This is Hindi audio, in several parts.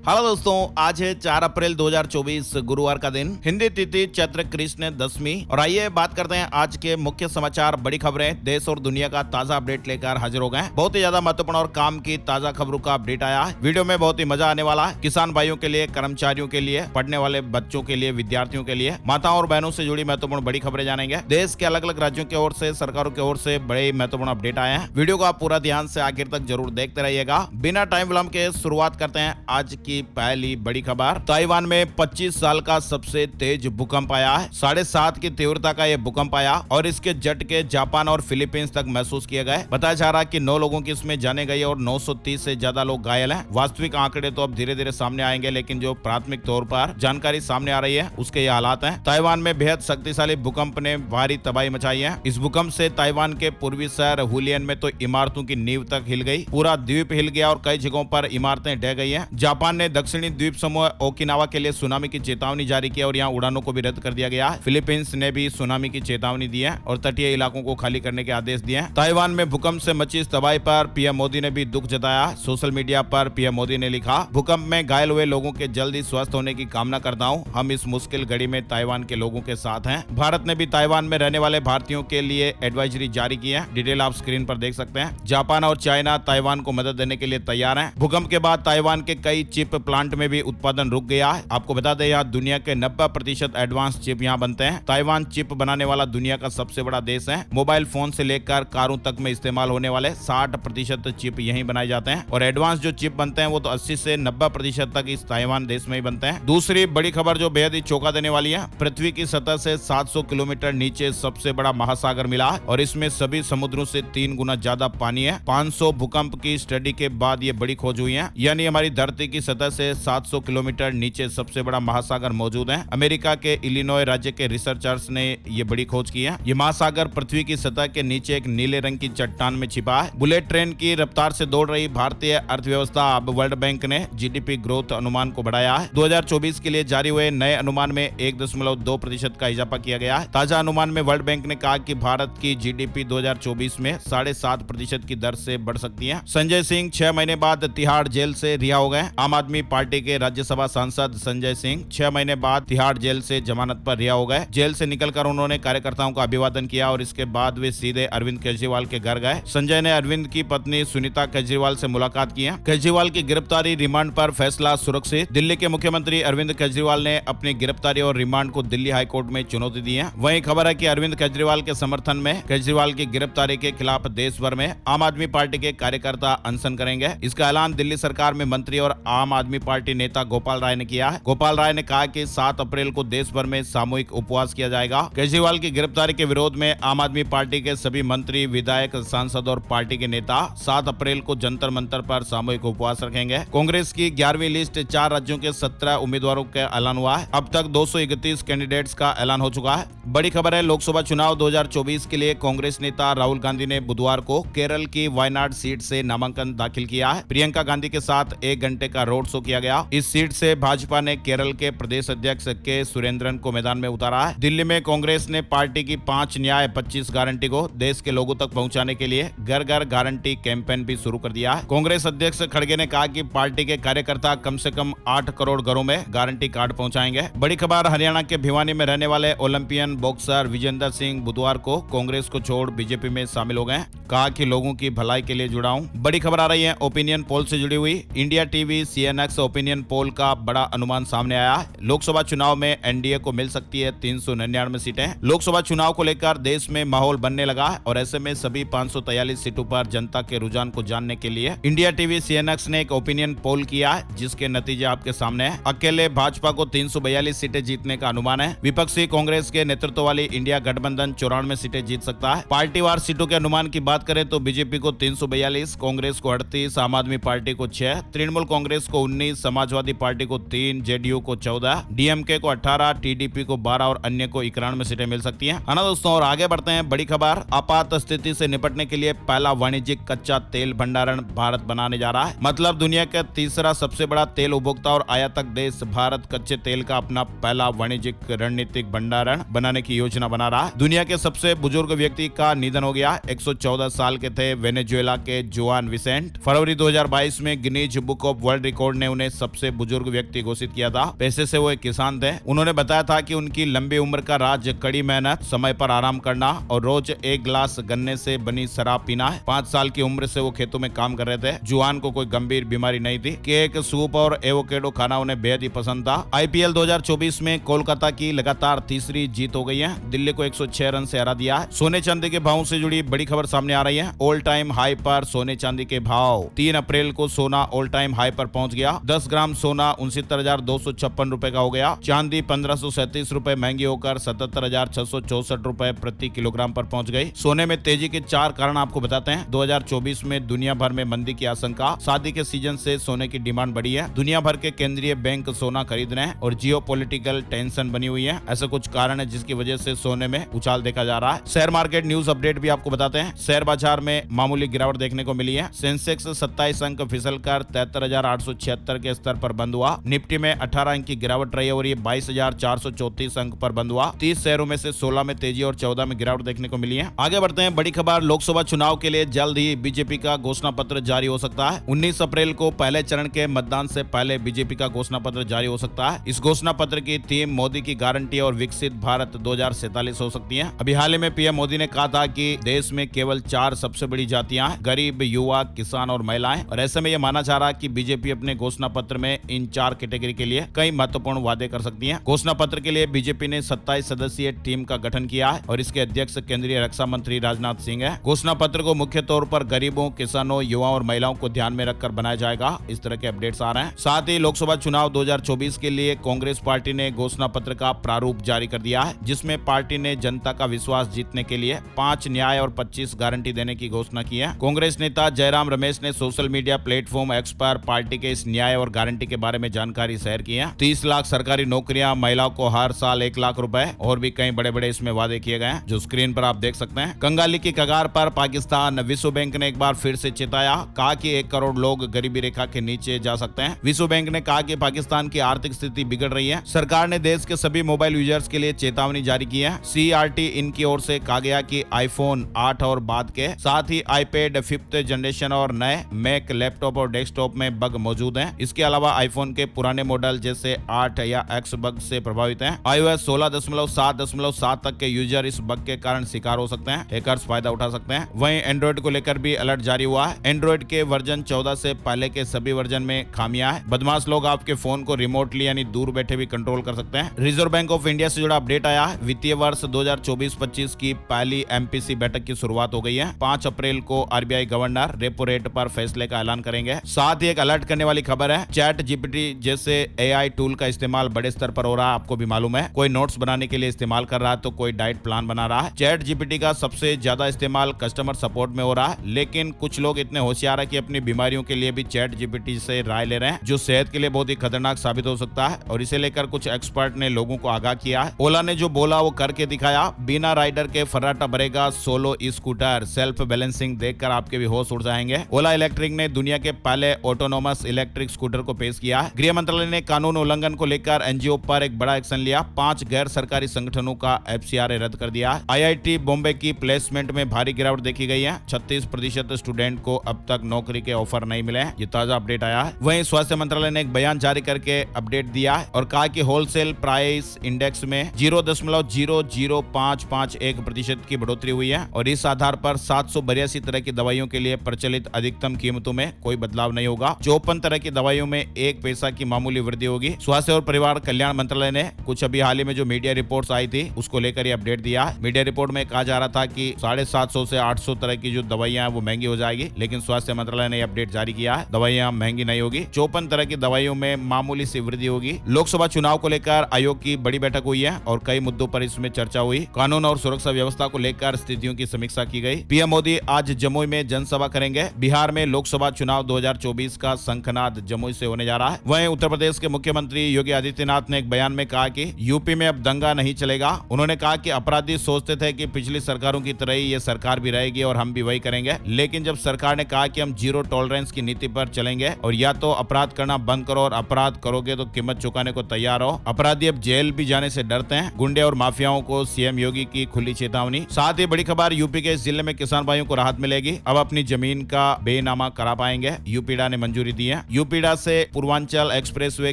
हेलो दोस्तों, आज है 4 अप्रैल 2024 गुरुवार का दिन। हिंदी तिथि चैत्र कृष्ण दशमी। और आइए बात करते हैं आज के मुख्य समाचार, बड़ी खबरें, देश और दुनिया का ताजा अपडेट लेकर हाजिर हो गए। बहुत ही ज्यादा महत्वपूर्ण और काम की ताजा खबरों का अपडेट आया है। वीडियो में बहुत ही मजा आने वाला है। किसान भाइयों के लिए, कर्मचारियों के लिए, पढ़ने वाले बच्चों के लिए, विद्यार्थियों के लिए, माताओं और बहनों से जुड़ी महत्वपूर्ण बड़ी खबरें जानेंगे। देश के अलग अलग राज्यों की ओर से, सरकारों की ओर से बड़े महत्वपूर्ण अपडेट आए हैं। वीडियो को आप पूरा ध्यान से आखिर तक जरूर देखते रहिएगा। बिना टाइम विलंब के शुरुआत करते हैं आज की पहली बड़ी खबर। ताइवान में 25 साल का सबसे तेज भूकंप आया है। 7.5 की तीव्रता का यह भूकंप आया और इसके झटके जापान और फिलीपींस तक महसूस किए गए। बताया जा रहा है कि 9 लोगों की इसमें जाने गई और 930 से ज्यादा लोग घायल हैं। वास्तविक आंकड़े तो अब धीरे धीरे सामने आएंगे, लेकिन जो प्राथमिक तौर पर जानकारी सामने आ रही है उसके ये हालात हैं। ताइवान में बेहद शक्तिशाली भूकंप ने भारी तबाही मचाई है। इस भूकंप से ताइवान के पूर्वी शहर हुलियन में तो इमारतों की नींव तक हिल गई। पूरा द्वीप हिल गया और कई जगहों पर इमारतें ढह गई हैं। जापान ने दक्षिणी द्वीप समूह ओकिनावा के लिए सुनामी की चेतावनी जारी की और यहाँ उड़ानों को भी रद्द कर दिया गया है। फिलीपींस ने भी सुनामी की चेतावनी दी है और तटीय इलाकों को खाली करने के आदेश दिए हैं। ताइवान में भूकंप से मची इस तबाही पर पीएम मोदी ने भी दुख जताया। सोशल मीडिया पर पीएम मोदी ने लिखा, भूकंप में घायल हुए लोगों के जल्दी स्वस्थ होने की कामना करता हूँ। हम इस मुश्किल घड़ी में ताइवान के लोगों के साथ हैं। भारत ने भी ताइवान में रहने वाले भारतीयों के लिए एडवाइजरी जारी की है। डिटेल आप स्क्रीन पर देख सकते हैं। जापान और चाइना ताइवान को मदद देने के लिए तैयार हैं। भूकंप के बाद ताइवान के कई चिप प्लांट में भी उत्पादन रुक गया है। आपको बता दें, यहाँ दुनिया के 90% एडवांस चिप यहाँ बनते हैं। ताइवान चिप बनाने वाला दुनिया का सबसे बड़ा देश है। मोबाइल फोन से लेकर कारों तक में इस्तेमाल होने वाले 60% चिप यहीं बनाए जाते हैं और एडवांस जो चिप बनते हैं वो तो 80 से 90% तक इस ताइवान देश में ही बनते हैं। दूसरी बड़ी खबर जो बेहद ही चौंका देने वाली है, पृथ्वी की सतह से 700 किलोमीटर नीचे सबसे बड़ा महासागर मिला है और इसमें सभी समुद्रों से 3 गुना ज्यादा पानी है। 500 भूकंप की स्टडी के बाद ये बड़ी खोज हुई है। यानी हमारी धरती की सतह से 700 किलोमीटर नीचे सबसे बड़ा महासागर मौजूद है। अमेरिका के इलिनॉय राज्य के रिसर्चर्स ने ये बड़ी खोज की है। ये महासागर पृथ्वी की सतह के नीचे एक नीले रंग की चट्टान में छिपा है। बुलेट ट्रेन की रफ्तार से दौड़ रही भारतीय अर्थव्यवस्था। अब वर्ल्ड बैंक ने जीडीपी ग्रोथ अनुमान को बढ़ाया है। 2024 के लिए जारी हुए नए अनुमान में 1.2% का इजाफा किया गया है। ताजा अनुमान में वर्ल्ड बैंक ने कहा कि भारत की जीडीपी 2024 में 7.5% की दर से बढ़ सकती है। संजय सिंह 6 महीने बाद तिहाड़ जेल से रिहा हो गए। आम आदमी पार्टी के राज्यसभा सांसद संजय सिंह 6 महीने बाद तिहाड़ जेल से जमानत पर रिहा हो गए। जेल से निकलकर उन्होंने कार्यकर्ताओं का अभिवादन किया और इसके बाद वे सीधे अरविंद केजरीवाल के घर गए। संजय ने अरविंद की पत्नी सुनीता केजरीवाल से मुलाकात की है। केजरीवाल की गिरफ्तारी, रिमांड पर फैसला सुरक्षित। दिल्ली के मुख्यमंत्री अरविंद केजरीवाल ने अपनी गिरफ्तारी और रिमांड को दिल्ली हाईकोर्ट में चुनौती दी है। वहीं खबर है कि अरविंद केजरीवाल के समर्थन में केजरीवाल की गिरफ्तारी के खिलाफ देश भर में आम आदमी पार्टी के कार्यकर्ता अनशन करेंगे। इसका ऐलान दिल्ली सरकार में मंत्री और आम आदमी पार्टी नेता गोपाल राय ने किया है। गोपाल राय ने कहा कि 7 अप्रैल को देश भर में सामूहिक उपवास किया जाएगा। केजरीवाल की गिरफ्तारी के विरोध में आम आदमी पार्टी के सभी मंत्री, विधायक, सांसद और पार्टी के नेता 7 अप्रैल को जंतर मंतर पर सामूहिक उपवास रखेंगे। कांग्रेस की 11वीं लिस्ट 4 राज्यों के 17 उम्मीदवारों का ऐलान हुआ है। अब तक 231 कैंडिडेट्स का ऐलान हो चुका है। बड़ी खबर है, लोकसभा चुनाव 2024 के लिए कांग्रेस नेता राहुल गांधी ने बुधवार को केरल की वायनाड सीट से नामांकन दाखिल किया है। प्रियंका गांधी के साथ 1 घंटे का रोड शो किया गया। इस सीट से भाजपा ने केरल के प्रदेश अध्यक्ष के सुरेंद्रन को मैदान में उतारा है। दिल्ली में कांग्रेस ने पार्टी की 5 न्याय 25 गारंटी को देश के लोगों तक पहुंचाने के लिए घर घर गारंटी कैंपेन भी शुरू कर दिया है। कांग्रेस अध्यक्ष खड़गे ने कहा कि पार्टी के कार्यकर्ता कम से कम 8 करोड़ घरों में गारंटी कार्ड पहुंचाएंगे। बड़ी खबर, हरियाणा के भिवानी में रहने वाले ओलंपियन बॉक्सर विजेंदर सिंह बुधवार को कांग्रेस को छोड़ बीजेपी में शामिल हो गए। कहा कि लोगों की भलाई के लिए जुड़ा हूं। बड़ी खबर आ रही है ओपिनियन पोल से जुड़ी हुई। India TV CNX opinion poll का बड़ा अनुमान सामने आया है। लोकसभा चुनाव में एनडीए को मिल सकती है 399 सीटें। लोकसभा चुनाव को लेकर देश में माहौल बनने लगा है और ऐसे में सभी 543 सीटों पर जनता के रुझान को जानने के लिए इंडिया टीवी CNX ने एक ओपिनियन पोल किया है, जिसके नतीजे आपके सामने हैं। अकेले भाजपा को 342 सीटें जीतने का अनुमान है। विपक्षी कांग्रेस के नेतृत्व वाली इंडिया गठबंधन 94 सीटें जीत सकता है। पार्टीवार सीटों के अनुमान की बात करें तो बीजेपी को 342, कांग्रेस को 38, आम आदमी पार्टी को 6, तृणमूल कांग्रेस को 19, समाजवादी पार्टी को 3, जेडीयू को 14, डीएमके को 18, टीडीपी को 12 और अन्य को 91 सीटें मिल सकती हैं। है ना दोस्तों, और आगे बढ़ते हैं। बड़ी खबर, आपात स्थिति से निपटने के लिए पहला वाणिज्यिक कच्चा तेल भंडारण भारत बनाने जा रहा है। मतलब दुनिया का तीसरा सबसे बड़ा तेल उपभोक्ता और आयातक देश भारत कच्चे तेल का अपना पहला वाणिज्यिक रणनीतिक भंडारण बनाने की योजना बना रहा है। दुनिया के सबसे बुजुर्ग व्यक्ति का निधन हो गया। 114 साल के थे वेनेजुएला के जुआन विसेंट। फरवरी 2022 में Guinness book of world record board ने उन्हें सबसे बुजुर्ग व्यक्ति घोषित किया था। पैसे से वो एक किसान थे। उन्होंने बताया था कि उनकी लंबी उम्र का राज कड़ी मेहनत, समय पर आराम करना और रोज एक गिलास गन्ने से बनी शराब पीना है। 5 साल की उम्र से वो खेतों में काम कर रहे थे। जुआन को कोई गंभीर बीमारी नहीं थी। केक, सूप और एवोकेडो खाना उन्हें बेहद ही पसंद था। आईपीएल 2024 में कोलकाता की लगातार तीसरी जीत हो गई है। दिल्ली को 106 रन से हरा दिया है। सोने चांदी के भाव से जुड़ी बड़ी खबर सामने आ रही है। ऑल टाइम हाई पर सोने चांदी के भाव। 3 अप्रैल को सोना ऑल टाइम हाई पर पहुंच गया। 10 ग्राम सोना 69,256 रुपए का हो गया। चांदी 1,537 रुपए महंगी होकर 77,664 रुपए प्रति किलोग्राम पर पहुंच गई। सोने में तेजी के 4 कारण आपको बताते हैं। 2024 में दुनिया भर में मंदी की आशंका, शादी के सीजन से सोने की डिमांड बढ़ी है। दुनिया भर के केंद्रीय बैंक सोना खरीद रहे हैं और जियोपॉलिटिकल टेंशन बनी हुई है। ऐसा कुछ कारण है जिसकी वजह से सोने में उछाल देखा जा रहा है। शेयर मार्केट न्यूज अपडेट भी आपको बताते हैं। शेयर बाजार में मामूली गिरावट देखने को मिली है। सेंसेक्स 27 अंक फिसलकर 73,876 के स्तर पर बंद हुआ। निफ्टी में 18 अंक की गिरावट रही और ये 22,434 अंक पर बंद हुआ। 30 शेयरों में से 16 में तेजी और 14 में गिरावट देखने को मिली है। आगे बढ़ते हैं। बड़ी खबर, लोकसभा चुनाव के लिए जल्द ही बीजेपी का घोषणा पत्र जारी हो सकता है। 19 अप्रैल को पहले चरण के मतदान से पहले बीजेपी का घोषणा पत्र जारी हो सकता है। इस घोषणा पत्र की थीम मोदी की गारंटी और विकसित भारत 2047 हो सकती है। अभी हाल ही में पीएम मोदी ने कहा था कि देश में केवल 4 सबसे बड़ी जातियां हैं, गरीब, युवा, किसान और महिलाएं। और ऐसे में यह माना जा रहा है कि बीजेपी अपने घोषणा पत्र में इन 4 कैटेगरी के लिए कई महत्वपूर्ण वादे कर सकती है। घोषणा पत्र के लिए बीजेपी ने 27 सदस्यीय टीम का गठन किया है और इसके अध्यक्ष केंद्रीय रक्षा मंत्री राजनाथ सिंह है। घोषणा पत्र को मुख्य तौर पर गरीबों, किसानों, युवाओं और महिलाओं को ध्यान में रखकर बनाया जाएगा। इस तरह के अपडेट्स आ रहे हैं। साथ ही लोकसभा चुनाव 2024 के लिए कांग्रेस पार्टी ने घोषणा पत्र का प्रारूप जारी कर दिया है, जिसमें पार्टी ने जनता का विश्वास जीतने के लिए 5 न्याय और 25 गारंटी देने की घोषणा की है। कांग्रेस नेता जयराम रमेश ने सोशल मीडिया प्लेटफॉर्म एक्स पर पार्टी के इस न्याय और गारंटी के बारे में जानकारी शेयर की है। 30 लाख सरकारी नौकरियां, महिलाओं को हर साल 1 लाख रुपए और भी कई बड़े बड़े इसमें वादे किए गए हैं, जो स्क्रीन पर आप देख सकते हैं। कंगाली की कगार पर पाकिस्तान। विश्व बैंक ने एक बार फिर से चेताया, कहा कि 1 करोड़ लोग गरीबी रेखा के नीचे जा सकते हैं। विश्व बैंक ने कहा कि पाकिस्तान की आर्थिक स्थिति बिगड़ रही है। सरकार ने देश के सभी मोबाइल यूजर्स के लिए चेतावनी जारी की है। CRT इनकी ओर से कहा गया कि आईफोन 8 और बाद के साथ ही आईपैड 5th जनरेशन और नए मैक लैपटॉप और डेस्कटॉप में बग मौजूद हैं। इसके अलावा आईफोन के पुराने मॉडल जैसे 8 या X बग से प्रभावित हैं। iOS 16.7.7 तक के यूजर इस बग के कारण शिकार हो सकते हैं। हैकर्स फायदा उठा सकते हैं। वहीं एंड्रॉइड को लेकर भी अलर्ट जारी हुआ है। एंड्रॉइड के वर्जन 14 से पहले के सभी वर्जन में खामियां हैं। बदमाश लोग आपके फोन को रिमोटली यानी दूर बैठे भी कंट्रोल कर सकते हैं। रिजर्व बैंक ऑफ इंडिया से जुड़ा अपडेट आया है। वित्तीय वर्ष 2024-25 की पहली MPC बैठक की शुरुआत हो गई है। 5 अप्रैल को RBI गवर्नर रेपो रेट पर फैसले का ऐलान करेंगे। साथ ही एक अलर्ट करने वाली खबर है। चैट GPT जैसे AI टूल का इस्तेमाल बड़े स्तर पर हो रहा है। आपको भी मालूम है, कोई नोट्स बनाने के लिए इस्तेमाल कर रहा है तो कोई डाइट प्लान बना रहा है। चैट GPT का सबसे ज्यादा इस्तेमाल कस्टमर सपोर्ट में हो रहा है, लेकिन कुछ लोग इतने होशियार है कि अपनी बीमारियों के लिए भी चैट GPT से राय ले रहे हैं, जो सेहत के लिए बहुत ही खतरनाक साबित हो सकता है। और इसे लेकर कुछ एक्सपर्ट ने लोगों को आगाह किया है। ओला ने जो बोला वो करके दिखाया। बिना राइडर के फर्राटा भरेगा सोलो स्कूटर। सेल्फ बैलेंसिंग देखकर आपके भी होश उड़ जाएंगे। ओला इलेक्ट्रिक ने दुनिया के पहले ऑटोनोमस इलेक्ट्रिक स्कूटर को पेश किया है। गृह मंत्रालय ने कानून उल्लंघन को लेकर NGO पर एक बड़ा एक्शन लिया। 5 गैर सरकारी संगठनों का FCRA रद्द कर दिया। IIT बॉम्बे की प्लेसमेंट में भारी गिरावट देखी गई है। 36% स्टूडेंट को अब तक नौकरी के ऑफर नहीं मिले हैं। ये ताजा अपडेट आया है। वहीं स्वास्थ्य मंत्रालय ने एक बयान जारी करके अपडेट दिया है और कहा कि होलसेल प्राइस इंडेक्स में 0.00551% की बढ़ोतरी हुई है और इस आधार पर 782 तरह की दवाइयों के लिए प्रचलित अधिकतम कीमतों में कोई बदलाव नहीं होगा। 54 तरह की दवाइयों में 1 पैसा की मामूली वृद्धि होगी। स्वास्थ्य और परिवार कल्याण मंत्रालय ने कुछ अभी हाल ही में जो मीडिया रिपोर्ट्स आई थी उसको लेकर ये अपडेट दिया। मीडिया रिपोर्ट में कहा जा रहा था कि 750 से 800 तरह की जो दवाइयां हैं वो महंगी हो जाएगी, लेकिन स्वास्थ्य मंत्रालय ने अपडेट जारी किया है, दवाइयां महंगी नहीं होगी। 54 तरह की दवाइयों में मामूली सी वृद्धि होगी। लोकसभा चुनाव को लेकर आयोग की बड़ी बैठक हुई है और कई मुद्दों पर इसमें चर्चा हुई। कानून और सुरक्षा व्यवस्था को लेकर स्थितियों की समीक्षा की गई। पीएम मोदी आज जमुई में जनसभा करेंगे। बिहार में लोकसभा चुनाव 2024 का शंखनाद जमुई से होने जा रहा है। वहीं उत्तर प्रदेश के मुख्यमंत्री योगी आदित्यनाथ ने एक बयान में कहा कि यूपी में अब दंगा नहीं चलेगा। उन्होंने कहा कि अपराधी सोचते थे कि पिछली सरकारों की तरह ही ये सरकार भी रहेगी और हम भी वही करेंगे, लेकिन जब सरकार ने कहा कि हम जीरो टॉलरेंस की नीति पर चलेंगे और या तो अपराध करना बंद करो और अपराध करोगे तो कीमत चुकाने को तैयार हो। अपराधी अब जेल भी जाने से डरते हैं। गुंडे और माफियाओं को सीएम योगी की खुली चेतावनी। साथ ही बड़ी खबर, यूपी के इस जिले में किसान भाइयों को राहत मिलेगी। अब अपनी जमीन का बेनामा करा पाएंगे। यूपीडा ने मंजूरी दी है। यूपी यूपीडा से पूर्वांचल एक्सप्रेसवे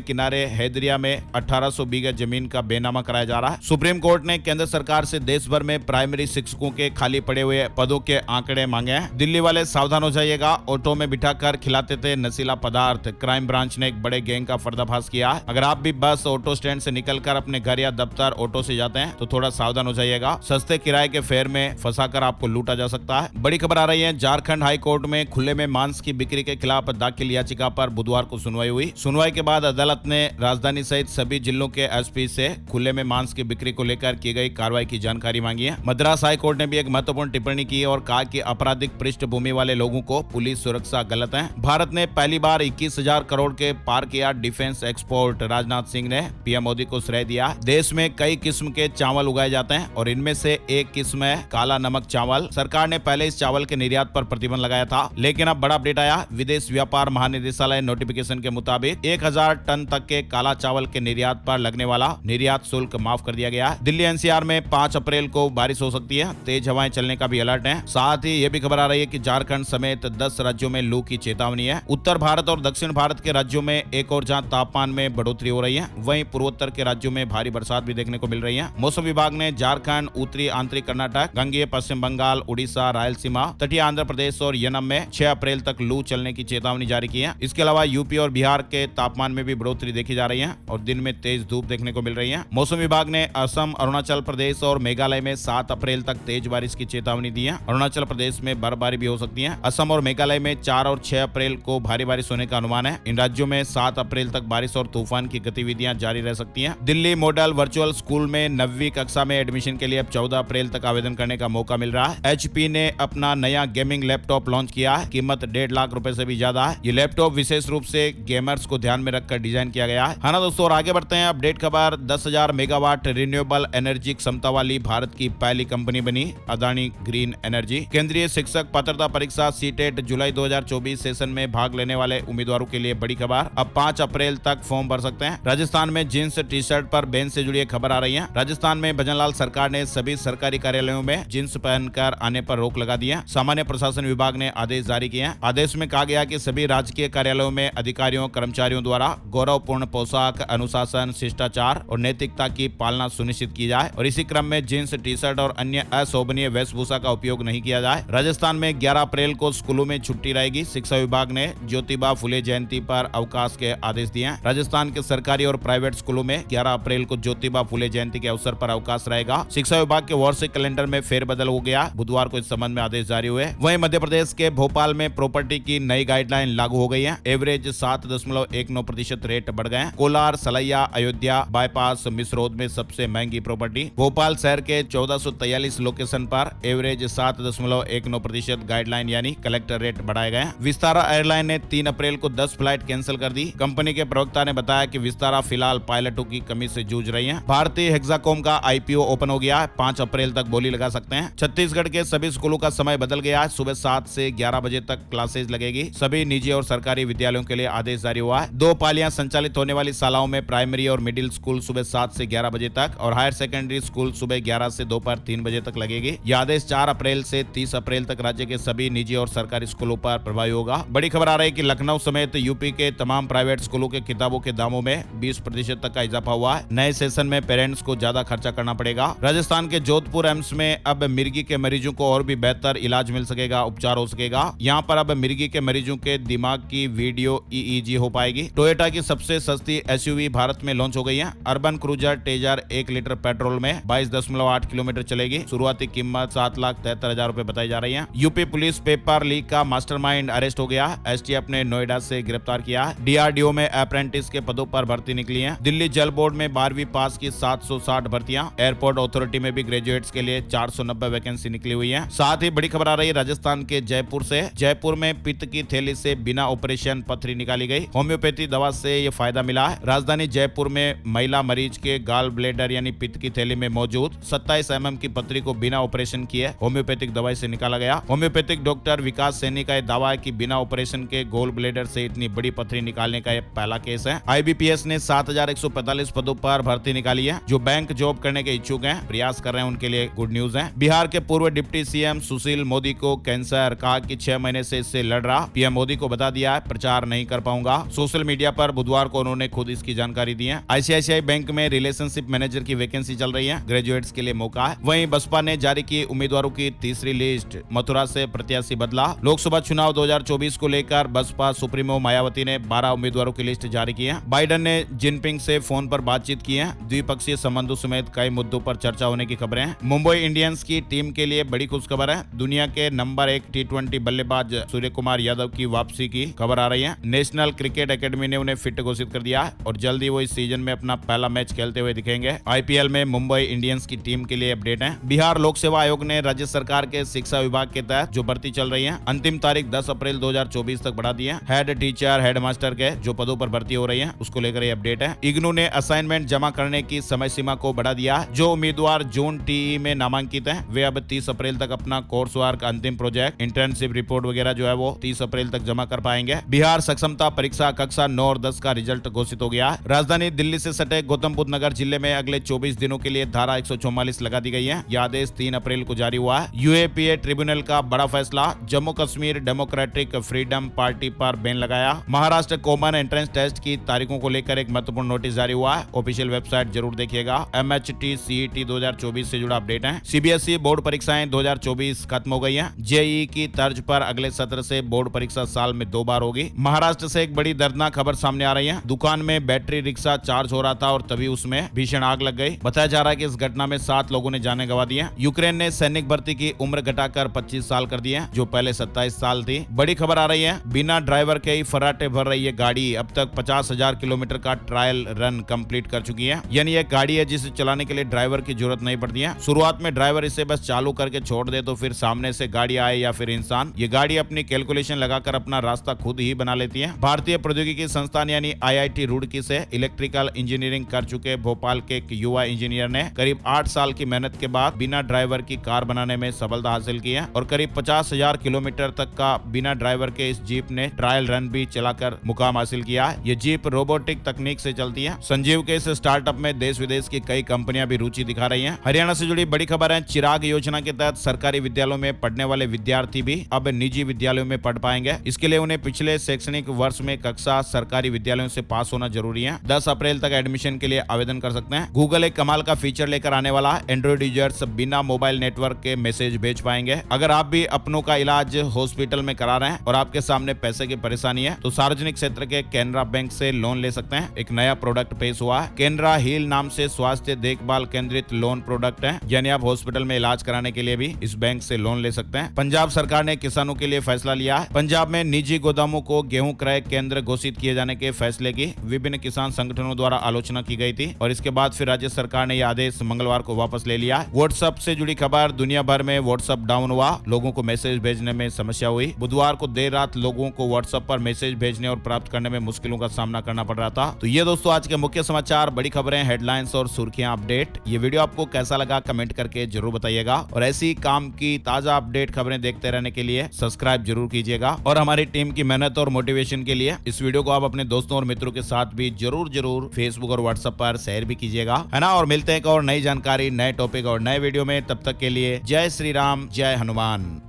किनारे हैदरिया में 1800 बीघा जमीन का बेनामा कराया जा रहा है। सुप्रीम कोर्ट ने केंद्र सरकार से देश भर में प्राइमरी शिक्षकों के खाली पड़े हुए पदों के आंकड़े मांगे हैं। दिल्ली वाले सावधान हो जाइएगा, ऑटो में बिठाकर खिलाते थे नशीला पदार्थ। क्राइम ब्रांच ने एक बड़े गैंग का पर्दाफाश किया है। अगर आप भी बस ऑटो स्टैंड से निकलकर अपने घर या दफ्तर ऑटो से जाते हैं तो थोड़ा सावधान हो जाइएगा। सस्ते किराए के फेयर में फंसाकर आपको लूटा जा सकता है। बड़ी खबर आ रही है, झारखंड हाई कोर्ट में खुले में मांस की बिक्री के खिलाफ दाखिल याचिका पर बुधवार को सुनवाई हुई। सुनवाई के बाद अदालत ने राजधानी सहित सभी जिलों के एसपी से खुले में मांस की बिक्री को लेकर की गई कार्रवाई की जानकारी मांगी है। मद्रास हाई कोर्ट ने भी एक महत्वपूर्ण टिप्पणी की और कहा कि आपराधिक पृष्ठभूमि वाले लोगों को पुलिस सुरक्षा गलत है। भारत ने पहली बार 21,000 करोड़ के पार किया डिफेंस एक्सपोर्ट। राजनाथ सिंह ने पीएम मोदी को श्रेय दिया। देश में कई किस्म के चावल उगाए जाते हैं और इनमें से एक किस्म है काला नमक चावल। सरकार ने पहले इस चावल के निर्यात पर प्रतिबंध लगाया था, लेकिन अब बड़ा अपडेट आया। विदेश व्यापार महानिदेशालय नोटिफिकेशन के मुताबिक 1000 टन तक के काला चावल के निर्यात पर लगने वाला निर्यात शुल्क माफ कर दिया गया है। दिल्ली एनसीआर में 5 अप्रैल को बारिश हो सकती है। तेज हवाएं चलने का भी अलर्ट है। साथ ही ये भी खबर आ रही है कि झारखंड समेत 10 राज्यों में लू की चेतावनी है। उत्तर भारत और दक्षिण भारत के राज्यों में एक और जहां तापमान में बढ़ोतरी हो रही है, वहीं पूर्वोत्तर के राज्यों में भारी बरसात भी देखने को मिल रही है। मौसम विभाग ने झारखंड, उत्तरी आंतरिक कर्नाटक, गंगेय पश्चिम बंगाल, उड़ीसा, रायलसीमा, तटीय आंध्र प्रदेश और यनम में 6 अप्रैल तक लू चलने की चेतावनी जारी की है। इसके अलावा यूपी और बिहार के तापमान में भी बढ़ोतरी देखी जा रही है और दिन में तेज धूप देखने को मिल रही है। मौसम विभाग ने असम, अरुणाचल प्रदेश और मेघालय में 7 अप्रैल तक तेज बारिश की चेतावनी दी है। अरुणाचल प्रदेश में बर्फबारी भी हो सकती है। असम और मेघालय में 4 और 6 अप्रैल को भारी बारिश होने का अनुमान है। इन राज्यों में 7 अप्रैल तक बारिश और तूफान की गतिविधियां जारी रह सकती हैं। दिल्ली मॉडल वर्चुअल स्कूल में 9वीं कक्षा में एडमिशन के लिए अब 14 अप्रैल तक आवेदन करने का मौका मिल रहा है। HP ने अपना नया गेमिंग लैपटॉप लॉन्च किया है। कीमत 1.5 लाख रुपए से भी ज्यादा है। ये लैपटॉप विशेष रूप से गेमर्स को ध्यान में रखकर डिजाइन किया गया है। ना दोस्तों, और आगे बढ़ते हैं। अपडेट खबर, 10,000 मेगावाट रिन्यूएबल एनर्जी क्षमता वाली भारत की पहली कंपनी बनी अदानी ग्रीन एनर्जी। केंद्रीय शिक्षक पात्रता परीक्षा सीटेट जुलाई 2024 सेशन में भाग लेने वाले उम्मीदवारों के लिए बड़ी खबर, अब 5 अप्रैल तक फॉर्म भर सकते हैं। राजस्थान में जींस टी शर्ट पर बैन से जुड़ी एक खबर आ रही है। राजस्थान में भजनलाल सरकार ने सभी सरकारी कार्यालयों में जींस पहनकर आने पर रोक लगा दी है। सामान्य प्रशासन विभाग ने आदेश जारी किए हैं। आदेश में कहा गया कि सभी राजकीय कार्यालयों में अधिकारियों कर्मचारियों द्वारा गौरवपूर्ण पोशाक, अनुशासन, शिष्टाचार और नैतिकता की पालना सुनिश्चित की जाए और इसी क्रम में जींस टी शर्ट और अन्य अशोभनीय वेशभूषा का उपयोग नहीं किया जाए। राजस्थान में 11 अप्रैल को स्कूलों में छुट्टी रहेगी। शिक्षा विभाग ने ज्योतिबा फुले जयंती पर अवकाश के आदेश दिए हैं। राजस्थान के सरकारी और प्राइवेट स्कूलों में 11 अप्रैल को ज्योतिबा फुले जयंती के अवसर पर अवकाश रहेगा। शिक्षा विभाग के वार्षिक कैलेंडर में फेरबदल हो गया। बुधवार को इस संबंध में आदेश जारी हुए। वहीं मध्य प्रदेश के भोपाल में प्रॉपर्टी की नई गाइडलाइन लागू हो गई है। एवरेज 7.19% रेट बढ़ गए। कोलार, सलैया, अयोध्या बाईपास, मिसरोद में सबसे महंगी प्रॉपर्टी। भोपाल शहर के 1443 लोकेशन पर एवरेज 7.19% गाइडलाइन यानी कलेक्टर रेट बढ़ाए गए। विस्तारा एयरलाइन ने 3 अप्रैल को 10 फ्लाइट कैंसिल कर दी। कंपनी के प्रवक्ता ने बताया कि विस्तारा फिलहाल पायलटों की कमी से जूझ रही है। भारतीय हेक्साकॉम का IPO ओपन हो गया है। 5 अप्रैल तक बोली लगा सकते हैं। छत्तीसगढ़ के सभी स्कूलों का समय बदल गया है। सुबह 7 से 11 बजे तक क्लासेज लगेगी। सभी निजी और सरकारी विद्यालयों के लिए आदेश जारी हुआ है। 2 पालियां संचालित होने वाली शालाओं में प्राइमरी और मिडिल स्कूल सुबह 7 से 11 बजे तक और हायर सेकेंडरी स्कूल सुबह 11 से दोपहर 3 बजे तक लगेगी। यह आदेश 4 अप्रैल से 30 अप्रैल तक राज्य के सभी निजी और सरकारी स्कूलों पर प्रभावी होगा। बड़ी खबर आ रही है कि लखनऊ समेत यूपी के तमाम प्राइवेट स्कूलों के किताबों के दामों में 20% तक का इजाफा हुआ है। नए सेशन में पेरेंट्स को ज्यादा खर्चा करना पड़ेगा। राजस्थान के जोधपुर एम्स में अब मिर्गी के मरीजों को और भी बेहतर इलाज मिल सकेगा, उपचार हो सकेगा। यहाँ पर अब मिर्गी के मरीजों के दिमाग की वीडियो EEG हो पाएगी। टोयोटा की सबसे सस्ती SUV भारत में लॉन्च हो गई है। Urban cruiser taser 1 litre petrol में 22.8 किलोमीटर चलेगी। शुरुआती कीमत 7,73,000 रुपए बताई जा रही है। यूपी पुलिस पेपर लीक का मास्टरमाइंड अरेस्ट हो गया। STF ने नोएडा से गिरफ्तार किया। DRDO में अप्रेंटिस के पदों पर भर्ती निकली है। दिल्ली जल बोर्ड में 12वीं पास की 760 भर्तियां। एयरपोर्ट अथॉरिटी में भी ग्रेजुएट्स के लिए 490 वैकेंसी निकली हुई है। साथ ही बड़ी खबर आ रही है राजस्थान के जयपुर से। जयपुर में पित्त की थैली से बिना ऑपरेशन पथरी निकाली गई। होम्योपैथी दवा से ये फायदा मिला है। राजधानी जयपुर में महिला मरीज के गाल ब्लेडर यानी पित्त की थैली में मौजूद 27 mm की पथरी को बिना ऑपरेशन किए होम्योपैथिक दवाई से निकाला गया। होम्योपैथिक डॉक्टर विकास सैनी का यह दावा है कि बिना ऑपरेशन के गोल ब्लेडर से इतनी बड़ी पथरी निकालने का यह पहला केस है। IBPS ने 7,145 पदों पर भर्ती निकाली है। जो बैंक जॉब करने के इच्छुक हैं, प्रयास कर रहे हैं, उनके लिए गुड न्यूज है। बिहार के पूर्व डिप्टी CM सुशील मोदी को कैंसर, कहा कि 6 महीने से इससे लड़ रहा। PM मोदी को बता दिया है प्रचार इंतजार नहीं कर पाऊंगा। सोशल मीडिया पर बुधवार को उन्होंने खुद इसकी जानकारी दी है। आईसीआईसीआई बैंक में रिलेशनशिप मैनेजर की वैकेंसी चल रही है, ग्रेजुएट्स के लिए मौका है। वहीं बसपा ने जारी की उम्मीदवारों की तीसरी लिस्ट, मथुरा से प्रत्याशी बदला। लोकसभा चुनाव 2024 को लेकर बसपा सुप्रीमो मायावती ने 12 उम्मीदवारों की लिस्ट जारी की है। बाइडेन ने जिनपिंग से फोन पर बातचीत की है। द्विपक्षीय संबंधों समेत कई मुद्दों पर चर्चा होने की खबरें हैं। मुंबई इंडियंस की टीम के लिए बड़ी खुशखबर है। दुनिया के नंबर 1 T20 बल्लेबाज सूर्य कुमार यादव की वापसी की खबर आ रही है। नेशनल क्रिकेट एकेडमी ने उन्हें फिट घोषित कर दिया और जल्दी वो इस सीजन में अपना पहला मैच खेलते हुए दिखेंगे। आईपीएल में मुंबई इंडियंस की टीम के लिए अपडेट है। बिहार लोक सेवा आयोग ने राज्य सरकार के शिक्षा विभाग के तहत जो भर्ती चल रही है, अंतिम तारीख 10 अप्रैल 2024 तक बढ़ा दी है। हेड टीचर, हेड मास्टर के जो पदों पर भर्ती हो रही है, उसको लेकर ये अपडेट है। इग्नू ने असाइनमेंट जमा करने की समय सीमा को बढ़ा दिया। जो उम्मीदवार जून टीई में नामांकित हैं, वे अब 30 अप्रैल तक अपना कोर्स वर्क, अंतिम प्रोजेक्ट, इंटर्नशिप रिपोर्ट वगैरह जो है वो 30 अप्रैल तक जमा कर पाएंगे। बिहार सक्षमता परीक्षा कक्षा 9 और 10 का रिजल्ट घोषित हो गया। राजधानी दिल्ली से सटे गौतम बुद्ध नगर जिले में अगले 24 दिनों के लिए धारा 144 लगा दी गई है। यह आदेश 3 अप्रैल को जारी हुआ है। यूएपीए ट्रिब्यूनल का बड़ा फैसला, Jammu Kashmir democratic freedom party पर बैन लगाया। महाराष्ट्र कॉमन एंट्रेंस टेस्ट की तारीखों को लेकर एक महत्वपूर्ण नोटिस जारी हुआ है। ऑफिशियल वेबसाइट जरूर देखिएगा। MHT CET 2024 से जुड़ा अपडेट है। सीबीएसई बोर्ड परीक्षाएं 2024 खत्म हो गई हैं। जेईई की तर्ज पर अगले सत्र से बोर्ड परीक्षा साल में 2 बार होगी। महाराष्ट्र से एक बड़ी दर्दनाक खबर सामने आ रही है। दुकान में बैटरी रिक्शा चार्ज हो रहा था और तभी उसमें भीषण आग लग गई। बताया जा रहा है कि इस घटना में 7 लोगों ने जानें गंवा दी है। यूक्रेन ने सैनिक भर्ती की उम्र घटाकर 25 साल कर दी है, जो पहले 27 साल थी। बड़ी खबर आ रही है, बिना ड्राइवर के ही फर्राटे भर रही है गाड़ी अब तक 50,000 किलोमीटर का ट्रायल रन कंप्लीट कर चुकी है। यानी एक गाड़ी है जिसे चलाने के लिए ड्राइवर की जरूरत नहीं पड़ती है। शुरुआत में ड्राइवर इसे बस चालू करके छोड़ दे तो फिर सामने से गाड़ी आए या फिर इंसान, ये गाड़ी अपनी कैलकुलेशन लगाकर अपना रास्ता खुद ही बना लेती है। भारतीय प्रौद्योगिकी संस्थान यानी IIT रुड़की से इलेक्ट्रिकल इंजीनियरिंग कर चुके भोपाल के एक युवा इंजीनियर ने करीब 8 साल की मेहनत के बाद बिना ड्राइवर की कार बनाने में सफलता हासिल की है और करीब 50,000 किलोमीटर तक का बिना ड्राइवर के इस जीप ने ट्रायल रन भी चलाकर मुकाम हासिल किया है। ये जीप रोबोटिक तकनीक से चलती है। संजीव के इस स्टार्टअप में देश विदेश की कई कंपनियां भी रुचि दिखा रही हैं। हरियाणा से जुड़ी बड़ी खबर है। चिराग योजना के तहत सरकारी विद्यालयों में पढ़ने वाले विद्यार्थी भी अब निजी विद्यालयों में पढ़ पाएंगे। इसके लिए उन्हें पिछले शैक्षणिक वर्ष में कक्षा सरकारी विद्यालयों से पास होना जरूरी है। 10 अप्रैल तक एडमिशन के लिए आवेदन कर सकते हैं। गूगल एक कमाल का फीचर लेकर आने वाला है। एंड्रॉइड यूजर्स बिना मोबाइल नेटवर्क के मैसेज भेज पाएंगे। अगर आप भी अपनों का इलाज हॉस्पिटल में करा रहे हैं और आपके सामने पैसे की परेशानी है तो सार्वजनिक क्षेत्र के केनरा बैंक से लोन ले सकते हैं। एक नया प्रोडक्ट पेश हुआ है। केनरा हील नाम से स्वास्थ्य देखभाल केंद्रित लोन प्रोडक्ट है, यानी आप हॉस्पिटल में इलाज कराने के लिए भी इस बैंक से लोन ले सकते हैं। पंजाब सरकार ने किसानों के लिए फैसला लिया है। पंजाब में निजी गोदामों को गेहूं क्रय केंद्र घोषित किए जाने के फैसले की विभिन्न किसान संगठनों द्वारा आलोचना की गई थी और इसके बाद फिर राज्य सरकार ने यह आदेश मंगलवार को वापस ले लिया। व्हाट्सएप से जुड़ी खबर, दुनिया भर में व्हाट्सएप डाउन हुआ, लोगों को मैसेज भेजने में समस्या हुई। बुधवार को देर रात लोगों को व्हाट्सएप पर मैसेज भेजने और प्राप्त करने में मुश्किलों का सामना करना पड़ रहा था। तो ये दोस्तों आज के मुख्य समाचार, बड़ी खबरें, हेडलाइंस और सुर्खियां, अपडेट। ये वीडियो आपको कैसा लगा कमेंट करके जरूर बताइएगा और ऐसी काम की ताजा अपडेट खबरें देखते रहने के लिए सब्सक्राइब जरूर कीजिएगा और हमारी टीम की मेहनत और मोटिवेशन के लिए इस वीडियो को आप अपने दोस्तों और मित्रों के साथ भी जरूर फेसबुक और व्हाट्सएप पर शेयर भी कीजिएगा, है ना। और मिलते हैं एक और नई जानकारी, नए टॉपिक और नए वीडियो में। तब तक के लिए जय श्री राम, जय हनुमान।